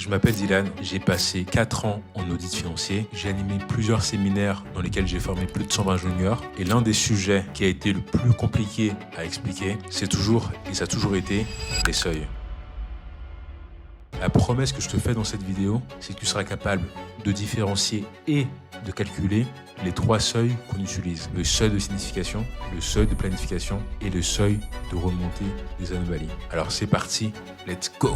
Je m'appelle Dylan, j'ai passé 4 ans en audit financier. J'ai animé plusieurs séminaires dans lesquels j'ai formé plus de 120 juniors. Et l'un des sujets qui a été le plus compliqué à expliquer, c'est toujours, et ça a toujours été, les seuils. La promesse que je te fais dans cette vidéo, c'est que tu seras capable de différencier et de calculer les 3 seuils qu'on utilise. Le seuil de signification, le seuil de planification et le seuil de remontée des anomalies. Alors c'est parti, let's go!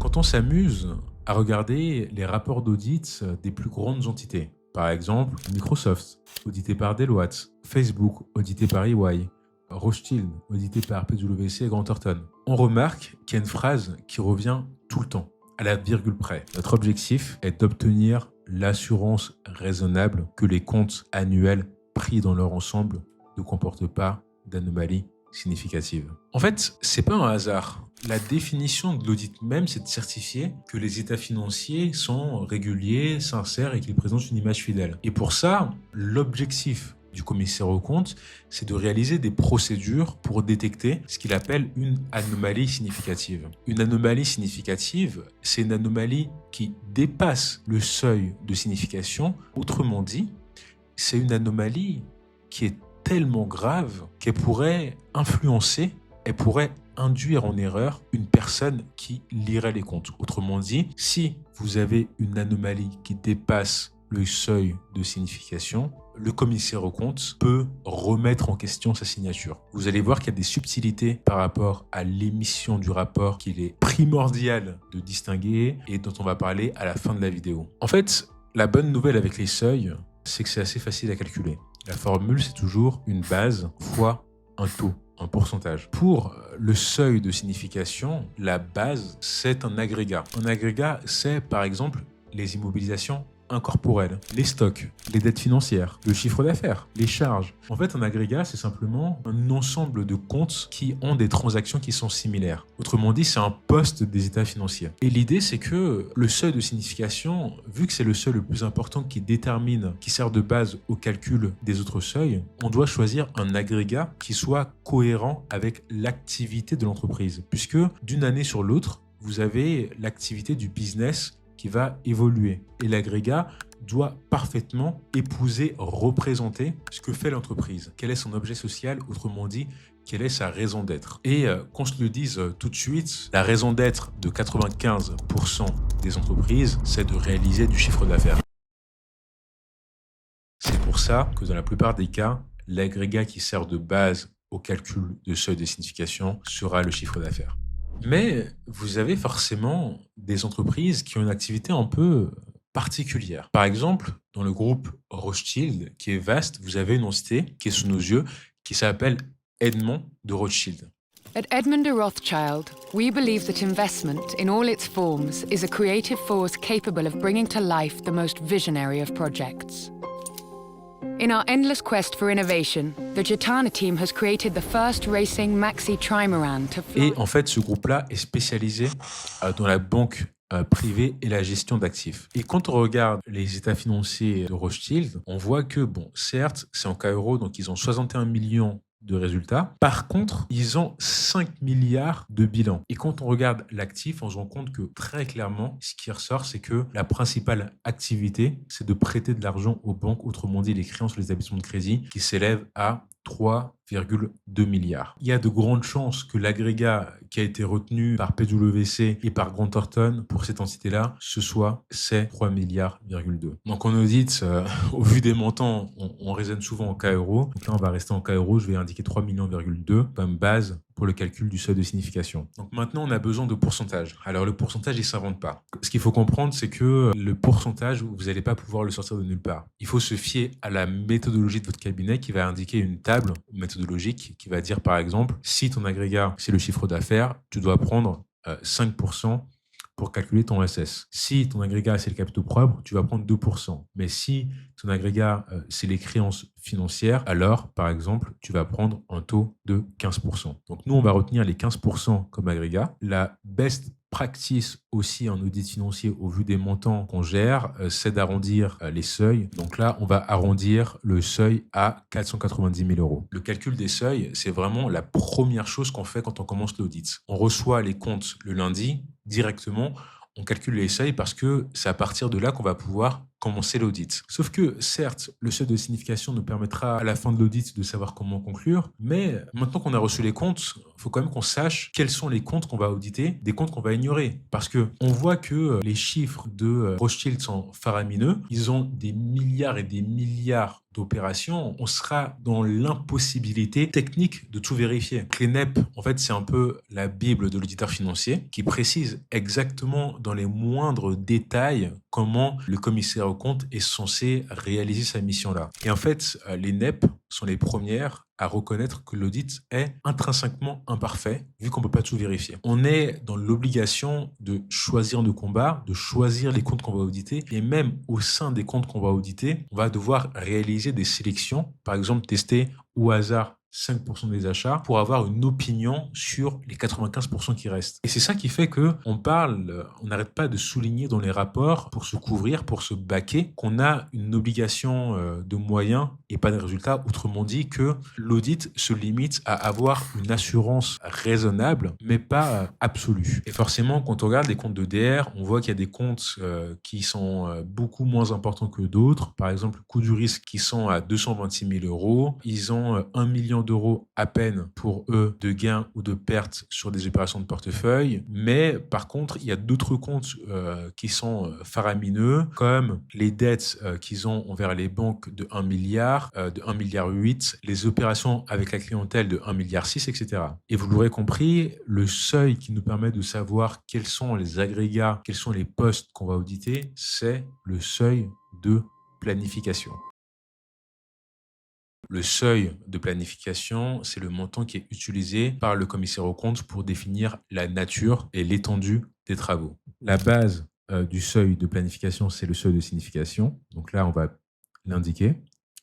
Quand on s'amuse à regarder les rapports d'audit des plus grandes entités, par exemple Microsoft, audité par Deloitte, Facebook, audité par EY, Rothschild, audité par PwC et Grant Thornton, on remarque qu'il y a une phrase qui revient tout le temps, à la virgule près. Notre objectif est d'obtenir l'assurance raisonnable que les comptes annuels pris dans leur ensemble ne comportent pas d'anomalies significatives. En fait, c'est pas un hasard. La définition de l'audit même, c'est de certifier que les états financiers sont réguliers, sincères et qu'ils présentent une image fidèle. Et pour ça, l'objectif du commissaire aux comptes, c'est de réaliser des procédures pour détecter ce qu'il appelle une anomalie significative. Une anomalie significative, c'est une anomalie qui dépasse le seuil de signification. Autrement dit, c'est une anomalie qui est tellement grave qu'elle pourrait influencer, elle pourrait induire en erreur une personne qui lirait les comptes. Autrement dit, si vous avez une anomalie qui dépasse le seuil de signification, le commissaire aux comptes peut remettre en question sa signature. Vous allez voir qu'il y a des subtilités par rapport à l'émission du rapport qu'il est primordial de distinguer et dont on va parler à la fin de la vidéo. En fait, la bonne nouvelle avec les seuils, c'est que c'est assez facile à calculer. La formule, c'est toujours une base fois un taux, un pourcentage. Pour le seuil de signification, la base, c'est un agrégat. Un agrégat, c'est par exemple les immobilisations incorporelles, les stocks, les dettes financières, le chiffre d'affaires, les charges. En fait, un agrégat, c'est simplement un ensemble de comptes qui ont des transactions qui sont similaires. Autrement dit, c'est un poste des états financiers. Et l'idée, c'est que le seuil de signification, vu que c'est le seuil le plus important qui détermine, qui sert de base au calcul des autres seuils, on doit choisir un agrégat qui soit cohérent avec l'activité de l'entreprise. Puisque d'une année sur l'autre, vous avez l'activité du business qui va évoluer. Et l'agrégat doit parfaitement épouser, représenter ce que fait l'entreprise. Quel est son objet social, autrement dit, quelle est sa raison d'être. Et qu'on se le dise tout de suite, la raison d'être de 95% des entreprises, c'est de réaliser du chiffre d'affaires. C'est pour ça que dans la plupart des cas, l'agrégat qui sert de base au calcul de seuil de signification sera le chiffre d'affaires. Mais vous avez forcément des entreprises qui ont une activité un peu particulière. Par exemple, dans le groupe Rothschild, qui est vaste, vous avez une entité qui est sous nos yeux, qui s'appelle Edmond de Rothschild. At Edmond de Rothschild, we believe that investment, in all its forms, is a creative force capable of bringing to life the most visionary of projects. In our endless quest for innovation, the Gitana team has created the first racing maxi trimaran to fly. Et en fait, ce groupe-là est spécialisé dans la banque privée et la gestion d'actifs. Et quand on regarde les états financiers de Rothschild, on voit que, bon, certes, c'est en cas euro, donc ils ont 61 millions de résultats. Par contre, ils ont 5 milliards de bilan. Et quand on regarde l'actif, on se rend compte que très clairement, ce qui ressort, c'est que la principale activité, c'est de prêter de l'argent aux banques, autrement dit les créances sur les établissements de crédit, qui s'élèvent à 3,2 milliards. Il y a de grandes chances que l'agrégat qui a été retenu par PwC et par Grant Thornton pour cette entité-là, ce soit ces 3,2 milliards. Donc en audit, au vu des montants, on raisonne souvent en cas euro. Donc là, on va rester en cas euro. Je vais indiquer 3,2 millions comme base pour le calcul du seuil de signification. Donc maintenant, on a besoin de pourcentage. Alors le pourcentage, il ne s'invente pas. Ce qu'il faut comprendre, c'est que le pourcentage, vous n'allez pas pouvoir le sortir de nulle part. Il faut se fier à la méthodologie de votre cabinet qui va indiquer une table méthodologique qui va dire par exemple, si ton agrégat, c'est le chiffre d'affaires, tu dois prendre 5% pour calculer ton SS. Si ton agrégat, c'est le capitaux propres, tu vas prendre 2%. Mais si ton agrégat, c'est les créances financières, alors, par exemple, tu vas prendre un taux de 15%. Donc, nous, on va retenir les 15% comme agrégat. La best practice aussi en audit financier au vu des montants qu'on gère, c'est d'arrondir les seuils. Donc là, on va arrondir le seuil à 490 000 euros. Le calcul des seuils, c'est vraiment la première chose qu'on fait quand on commence l'audit. On reçoit les comptes le lundi, directement, on calcule les seuils parce que c'est à partir de là qu'on va pouvoir commencer l'audit. Sauf que, certes, le seuil de signification nous permettra à la fin de l'audit de savoir comment conclure, mais maintenant qu'on a reçu les comptes, il faut quand même qu'on sache quels sont les comptes qu'on va auditer, des comptes qu'on va ignorer. Parce que on voit que les chiffres de Rothschild sont faramineux, ils ont des milliards et des milliards d'opérations, on sera dans l'impossibilité technique de tout vérifier. Les NEP, en fait, c'est un peu la Bible de l'auditeur financier qui précise exactement dans les moindres détails comment le commissaire aux comptes est censé réaliser sa mission-là. Et en fait, les NEP sont les premières à reconnaître que l'audit est intrinsèquement imparfait, vu qu'on ne peut pas tout vérifier. On est dans l'obligation de choisir nos combats, de choisir les comptes qu'on va auditer, et même au sein des comptes qu'on va auditer, on va devoir réaliser des sélections, par exemple tester au hasard 5% des achats pour avoir une opinion sur les 95% qui restent. Et c'est ça qui fait que on n'arrête pas de souligner dans les rapports pour se couvrir, pour se baquer, qu'on a une obligation de moyens et pas de résultats. Autrement dit que l'audit se limite à avoir une assurance raisonnable, mais pas absolue. Et forcément, quand on regarde les comptes de DR, on voit qu'il y a des comptes qui sont beaucoup moins importants que d'autres. Par exemple, coût du risque qui sont à 226 000 euros. Ils ont 1 million d'euros à peine pour eux de gains ou de pertes sur des opérations de portefeuille. Mais par contre, il y a d'autres comptes qui sont faramineux, comme les dettes qu'ils ont envers les banques de 1 milliard, de 1,8 milliard, les opérations avec la clientèle de 1,6 milliard, etc. Et vous l'aurez compris, le seuil qui nous permet de savoir quels sont les agrégats, quels sont les postes qu'on va auditer, c'est le seuil de planification. Le seuil de planification, c'est le montant qui est utilisé par le commissaire aux comptes pour définir la nature et l'étendue des travaux. La base du seuil de planification, c'est le seuil de signification. Donc là, on va l'indiquer.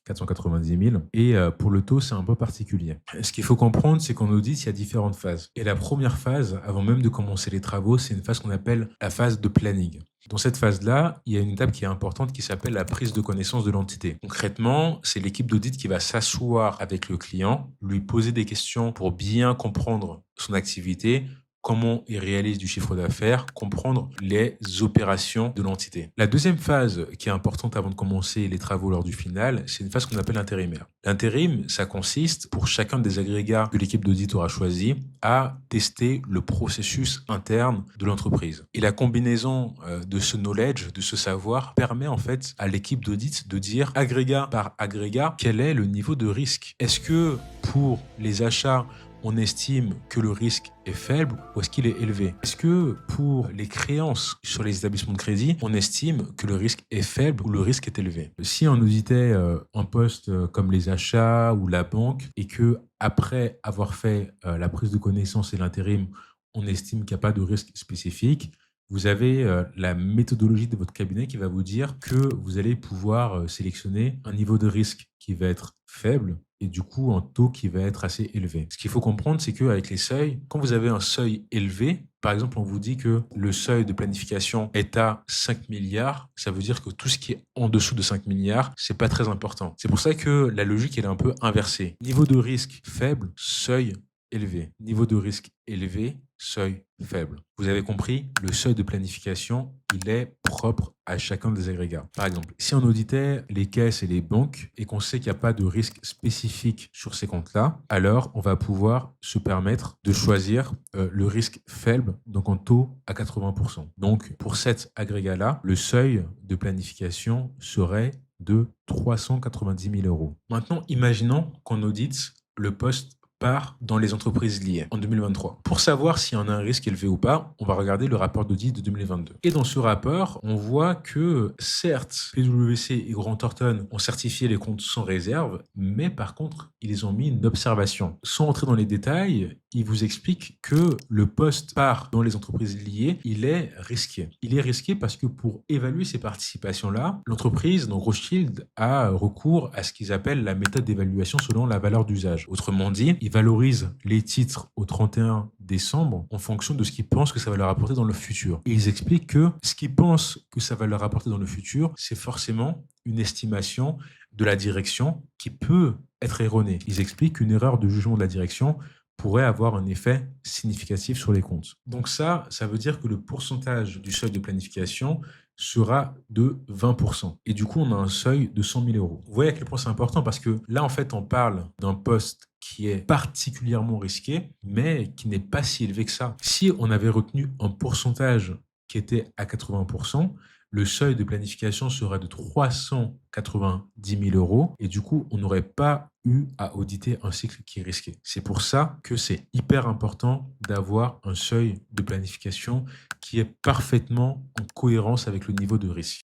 490 000. Et pour le taux, c'est un peu particulier. Ce qu'il faut comprendre, c'est qu'en audit, il y a différentes phases. Et la première phase, avant même de commencer les travaux, c'est une phase qu'on appelle la phase de planning. Dans cette phase-là, il y a une étape qui est importante qui s'appelle la prise de connaissance de l'entité. Concrètement, c'est l'équipe d'audit qui va s'asseoir avec le client, lui poser des questions pour bien comprendre son activité, comment il réalise du chiffre d'affaires, comprendre les opérations de l'entité. La deuxième phase qui est importante avant de commencer les travaux lors du final, c'est une phase qu'on appelle intérimaire. L'intérim, ça consiste, pour chacun des agrégats que l'équipe d'audit aura choisi, à tester le processus interne de l'entreprise. Et la combinaison de ce knowledge, de ce savoir, permet en fait à l'équipe d'audit de dire agrégat par agrégat quel est le niveau de risque. Est-ce que pour les achats, on estime que le risque est faible ou est-ce qu'il est élevé? Est-ce que pour les créances sur les établissements de crédit, on estime que le risque est faible ou le risque est élevé? Si on auditait un poste comme les achats ou la banque et que après avoir fait la prise de connaissance et l'intérim, on estime qu'il n'y a pas de risque spécifique, vous avez la méthodologie de votre cabinet qui va vous dire que vous allez pouvoir sélectionner un niveau de risque qui va être faible et du coup un taux qui va être assez élevé. Ce qu'il faut comprendre, c'est qu'avec les seuils, quand vous avez un seuil élevé, par exemple, on vous dit que le seuil de planification est à 5 milliards, ça veut dire que tout ce qui est en dessous de 5 milliards, c'est pas très important. C'est pour ça que la logique, elle est un peu inversée. Niveau de risque faible, seuil élevé. Niveau de risque élevé, seuil faible. Vous avez compris, le seuil de planification, il est propre à chacun des agrégats. Par exemple, si on auditait les caisses et les banques et qu'on sait qu'il n'y a pas de risque spécifique sur ces comptes-là, alors on va pouvoir se permettre de choisir le risque faible, donc en taux à 80%. Donc pour cet agrégat-là, le seuil de planification serait de 390 000 euros. Maintenant, imaginons qu'on audite le poste part dans les entreprises liées en 2023. Pour savoir s'il y en a un risque élevé ou pas, on va regarder le rapport d'audit de 2022. Et dans ce rapport, on voit que certes, PwC et Grant Thornton ont certifié les comptes sans réserve, mais par contre, ils ont mis une observation. Sans entrer dans les détails, ils vous expliquent que le poste part dans les entreprises liées, il est risqué. Il est risqué parce que pour évaluer ces participations-là, l'entreprise, donc Rothschild, a recours à ce qu'ils appellent la méthode d'évaluation selon la valeur d'usage. Autrement dit, ils valorisent les titres au 31 décembre en fonction de ce qu'ils pensent que ça va leur apporter dans le futur. Et ils expliquent que ce qu'ils pensent que ça va leur apporter dans le futur, c'est forcément une estimation de la direction qui peut être erronée. Ils expliquent qu'une erreur de jugement de la direction pourrait avoir un effet significatif sur les comptes. Donc ça veut dire que le pourcentage du seuil de planification sera de 20%. Et du coup, on a un seuil de 100 000 euros. Vous voyez à quel point c'est important parce que là, en fait, on parle d'un poste qui est particulièrement risqué, mais qui n'est pas si élevé que ça. Si on avait retenu un pourcentage qui était à 80%, le seuil de planification serait de 390 000 euros et du coup, on n'aurait pas eu à auditer un cycle qui est risqué. C'est pour ça que c'est hyper important d'avoir un seuil de planification qui est parfaitement en cohérence avec le niveau de risque.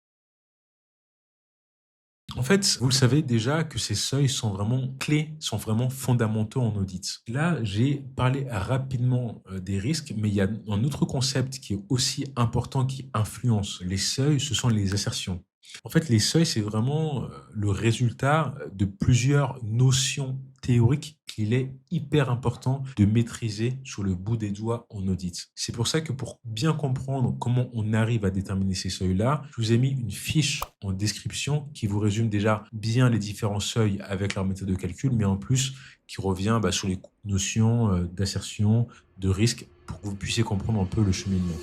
En fait, vous le savez déjà que ces seuils sont vraiment clés, sont vraiment fondamentaux en audit. Là, j'ai parlé rapidement des risques, mais il y a un autre concept qui est aussi important qui influence les seuils, ce sont les assertions. En fait, les seuils, c'est vraiment le résultat de plusieurs notions théoriques qu'il est hyper important de maîtriser sur le bout des doigts en audit. C'est pour ça que pour bien comprendre comment on arrive à déterminer ces seuils-là, je vous ai mis une fiche en description qui vous résume déjà bien les différents seuils avec leur méthode de calcul, mais en plus qui revient sur les notions d'assertion, de risque, pour que vous puissiez comprendre un peu le cheminement.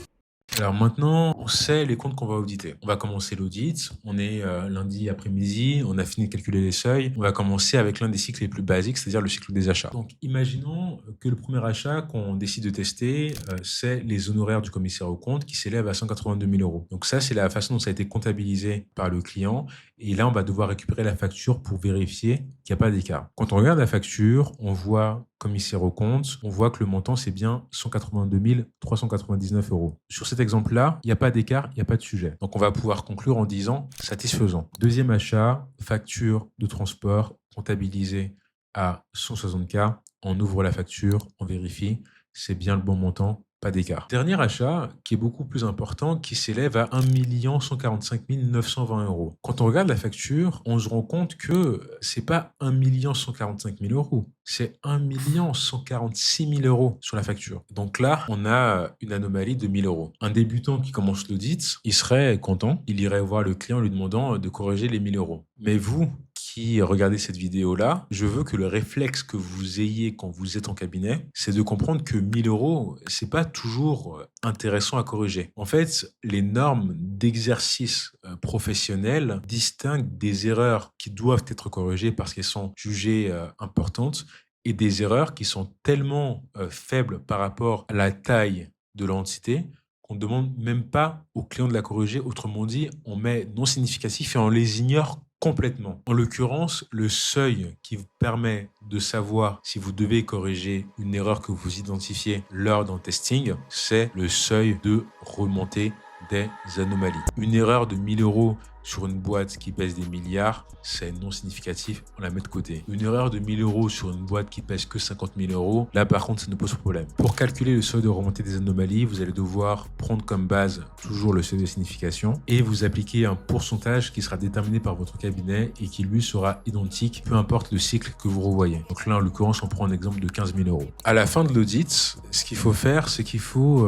Alors maintenant, on sait les comptes qu'on va auditer. On va commencer l'audit. On est lundi après-midi. On a fini de calculer les seuils. On va commencer avec l'un des cycles les plus basiques, c'est-à-dire le cycle des achats. Donc, imaginons que le premier achat qu'on décide de tester, c'est les honoraires du commissaire aux comptes qui s'élèvent à 182 000 euros. Donc ça, c'est la façon dont ça a été comptabilisé par le client. Et là, on va devoir récupérer la facture pour vérifier qu'il n'y a pas d'écart. Quand on regarde la facture, on voit commissaire aux comptes, on voit que le montant, c'est bien 182 399 euros. Sur cet exemple-là, il n'y a pas d'écart, il n'y a pas de sujet. Donc, on va pouvoir conclure en disant satisfaisant. Deuxième achat, facture de transport comptabilisée à 160K. On ouvre la facture, on vérifie, c'est bien le bon montant. Pas d'écart. Dernier achat qui est beaucoup plus important, qui s'élève à 1 145 920 euros. Quand on regarde la facture, on se rend compte que c'est pas 1 145 000 euros, c'est 1 146 000 euros sur la facture. Donc là, on a une anomalie de 1 000 euros. Un débutant qui commence l'audit, il serait content, il irait voir le client en lui demandant de corriger les 1 000 euros. Mais vous, qui regardez cette vidéo-là, je veux que le réflexe que vous ayez quand vous êtes en cabinet, c'est de comprendre que 1 000 euros, c'est pas toujours intéressant à corriger. En fait, les normes d'exercice professionnel distinguent des erreurs qui doivent être corrigées parce qu'elles sont jugées importantes et des erreurs qui sont tellement faibles par rapport à la taille de l'entité qu'on ne demande même pas au client de la corriger. Autrement dit, on met non significatif et on les ignore complètement. En l'occurrence, le seuil qui vous permet de savoir si vous devez corriger une erreur que vous identifiez lors d'un testing, c'est le seuil de remontée des anomalies. Une erreur de 1 000 euros sur une boîte qui pèse des milliards, c'est non significatif, on la met de côté. Une erreur de 1 000 euros sur une boîte qui pèse que 50 000 euros, là par contre ça nous pose problème. Pour calculer le seuil de remontée des anomalies, vous allez devoir prendre comme base toujours le seuil de signification et vous appliquer un pourcentage qui sera déterminé par votre cabinet et qui lui sera identique, peu importe le cycle que vous revoyez. Donc là en l'occurrence on prend un exemple de 15 000 euros. À la fin de l'audit, ce qu'il faut faire, c'est qu'il faut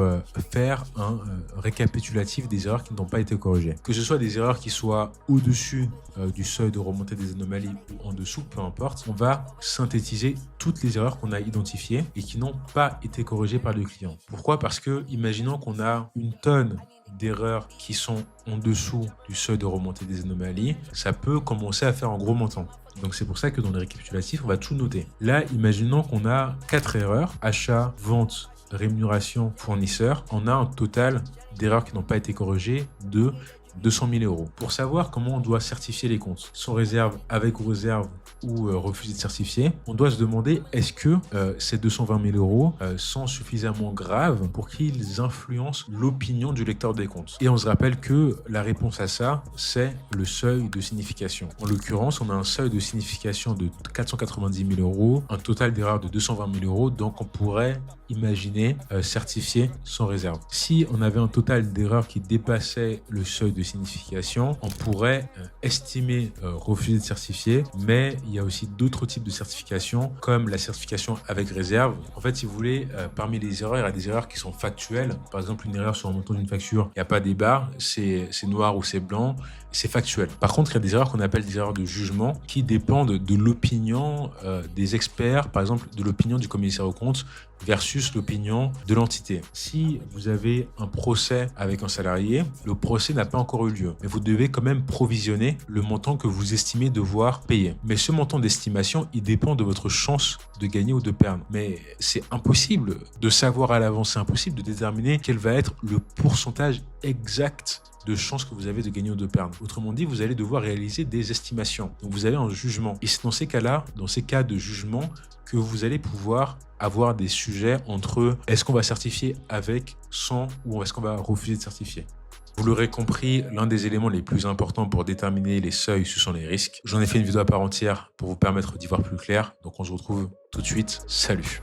faire un récapitulatif des erreurs qui n'ont pas été corrigées. Que ce soit des erreurs qui soit au-dessus du seuil de remontée des anomalies ou en dessous, peu importe, on va synthétiser toutes les erreurs qu'on a identifiées et qui n'ont pas été corrigées par le client. Pourquoi ? Parce que, imaginons qu'on a une tonne d'erreurs qui sont en dessous du seuil de remontée des anomalies, ça peut commencer à faire un gros montant. Donc c'est pour ça que dans les récapitulatifs, on va tout noter. Là, imaginons qu'on a 4 erreurs, achat, vente, rémunération, fournisseur. On a un total d'erreurs qui n'ont pas été corrigées de 200 000 euros. Pour savoir comment on doit certifier les comptes, sans réserve, avec ou réserve, ou refuser de certifier, on doit se demander est-ce que ces 220 000 euros sont suffisamment graves pour qu'ils influencent l'opinion du lecteur des comptes. Et on se rappelle que la réponse à ça, c'est le seuil de signification. En l'occurrence, on a un seuil de signification de 490 000 euros, un total d'erreur de 220 000 euros, donc on pourrait imaginer certifier sans réserve. Si on avait un total d'erreurs qui dépassait le seuil de signification, on pourrait estimer refuser de certifier, mais il y a aussi d'autres types de certifications, comme la certification avec réserve. En fait, si vous voulez, parmi les erreurs, il y a des erreurs qui sont factuelles. Par exemple, une erreur sur un montant d'une facture, il n'y a pas des barres, c'est noir ou c'est blanc, c'est factuel. Par contre, il y a des erreurs qu'on appelle des erreurs de jugement qui dépendent de l'opinion des experts, par exemple de l'opinion du commissaire aux comptes versus l'opinion de l'entité. Si vous avez un procès avec un salarié, le procès n'a pas encore eu lieu, mais vous devez quand même provisionner le montant que vous estimez devoir payer. Mais ce montant d'estimation, il dépend de votre chance de gagner ou de perdre. Mais c'est impossible de savoir à l'avance, c'est impossible de déterminer quel va être le pourcentage exact de chances que vous avez de gagner ou de perdre. Autrement dit, vous allez devoir réaliser des estimations. Donc vous avez un jugement. Et c'est dans ces cas-là, dans ces cas de jugement, que vous allez pouvoir avoir des sujets entre est-ce qu'on va certifier avec, sans, ou est-ce qu'on va refuser de certifier. Vous l'aurez compris, l'un des éléments les plus importants pour déterminer les seuils, ce sont les risques. J'en ai fait une vidéo à part entière pour vous permettre d'y voir plus clair. Donc on se retrouve tout de suite. Salut!